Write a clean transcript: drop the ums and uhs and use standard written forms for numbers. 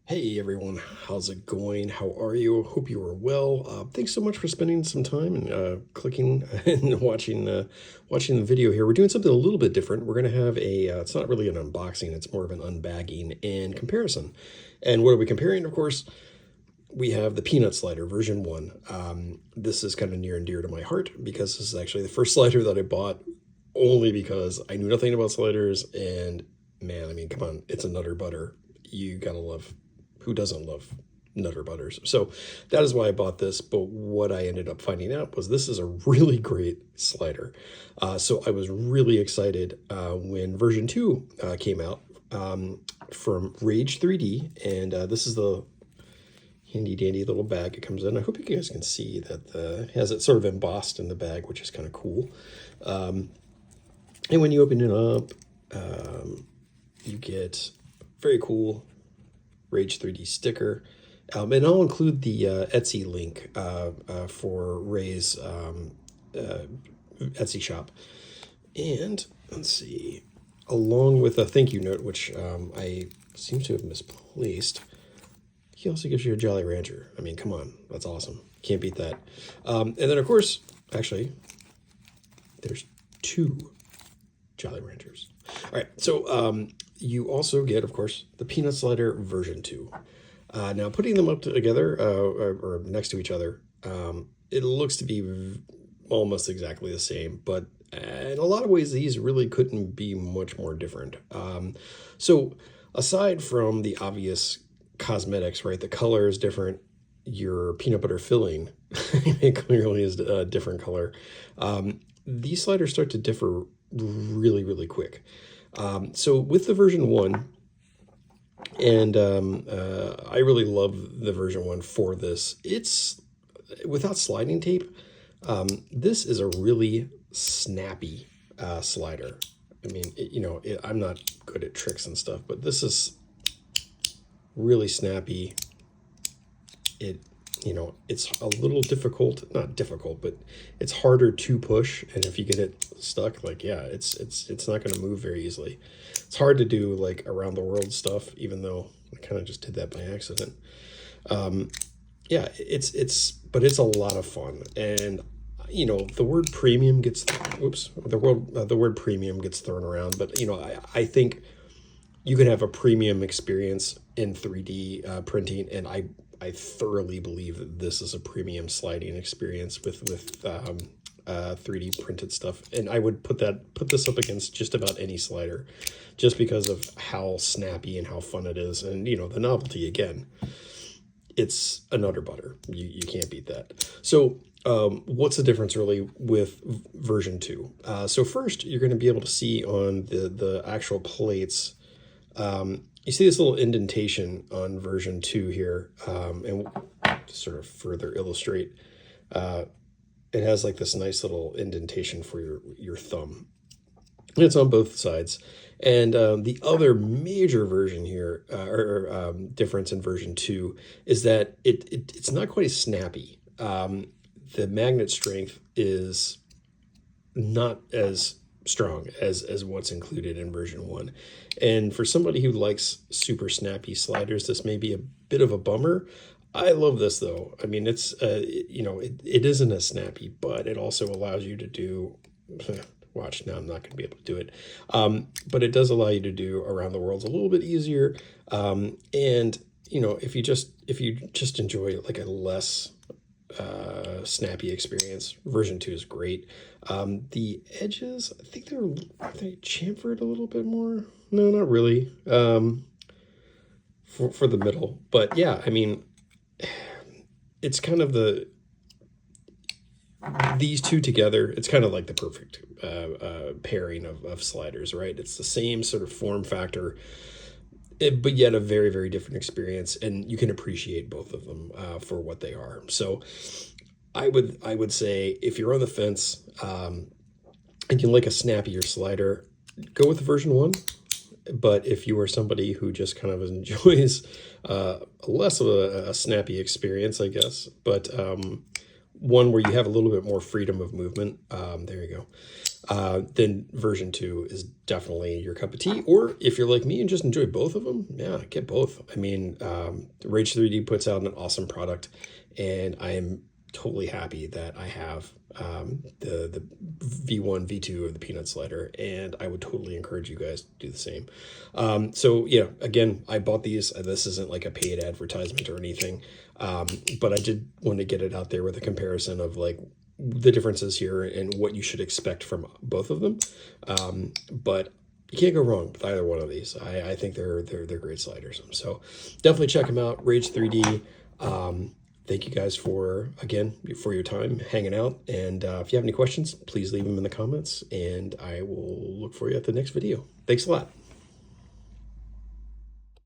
Hey everyone, how's it going? How are you? Hope you are well. Thanks so much for spending some time and clicking and watching the video here. We're doing something a little bit different. We're going to have it's not really an unboxing, it's more of an unbagging and comparison. And what are we comparing? Of course, we have the peanut slider version 1. This is kind of near and dear to my heart because this is actually the first slider that I bought only because I knew nothing about sliders. And man, I mean, come on, it's a Nutter Butter. You gotta love, who doesn't love Nutter Butters? So that is why I bought this. But what I ended up finding out was this is a really great slider. So I was really excited when version 2 came out from Rage 3D. And this is the handy dandy little bag it comes in. I hope you guys can see that it has it sort of embossed in the bag, which is kind of cool. And when you open it up, you get very cool Rage 3D sticker. And I'll include the Etsy link for Ray's Etsy shop. And let's see, along with a thank you note, which I seem to have misplaced. He also gives you a Jolly Rancher. I mean, come on, that's awesome. Can't beat that. And then, of course, actually, there's 2 Jolly Ranchers. All right, so you also get, of course, the Peanut Slider version 2. Now, putting them up together or next to each other, it looks to be almost exactly the same, but in a lot of ways, these really couldn't be much more different. So aside from the obvious cosmetics, right? The color is different. Your peanut butter filling it clearly is a different color. These sliders start to differ really, really quick. So with the version 1, and I really love the version 1 for this. It's without sliding tape. This is a really snappy slider. I mean, I'm not good at tricks and stuff, but this is really snappy. It's a little difficult, not difficult, but it's harder to push. And if you get it stuck, like, yeah, it's not going to move very easily. It's hard to do like around the world stuff, even though I kind of just did that by accident. Yeah, but it's a lot of fun. And the word premium gets, the word premium gets thrown around, but I think you can have a premium experience in 3D printing, and I thoroughly believe that this is a premium sliding experience with 3D printed stuff. And I would put this up against just about any slider, just because of how snappy and how fun it is, and the novelty again. It's a Nutter Butter. You can't beat that. So what's the difference really with version 2? So first, you're going to be able to see on the actual plates. You see this little indentation on version 2 here, and to sort of further illustrate, it has like this nice little indentation for your thumb. And it's on both sides. And the other major version here, difference in version 2, is that it's not quite as snappy. The magnet strength is not as strong as what's included in version 1. And for somebody who likes super snappy sliders, this may be a bit of a bummer. I love this though. I mean, it's it isn't as snappy, but it also allows you to do watch, now I'm not going to be able to do it, but it does allow you to do around the worlds a little bit easier. And if you just enjoy like a less snappy experience, version 2 is great. The edges, I think they chamfered a little bit more. No, not really. For the middle, but yeah, I mean, it's kind of these two together. It's kind of like the perfect pairing of sliders, right? It's the same sort of form factor, but yet a very, very different experience, and you can appreciate both of them for what they are. So I would say if you're on the fence and you like a snappier slider, go with the version 1. But if you are somebody who just kind of enjoys less of a snappy experience, I guess, but one where you have a little bit more freedom of movement, there you then version 2 is definitely your cup of tea. Or if you're like me and just enjoy both of them, yeah, get both. I mean, Rage 3D puts out an awesome product, and I am totally happy that I have the V1, V2 of the Peanut Slider, and I would totally encourage you guys to do the same. So yeah, again, I bought these. This isn't like a paid advertisement or anything, but I did want to get it out there with a comparison of like the differences here and what you should expect from both of them. But you can't go wrong with either one of these. I think they're great sliders. So definitely check them out. Rage 3D. Thank you guys for your time hanging out. And if you have any questions, please leave them in the comments, and I will look for you at the next video. Thanks a lot.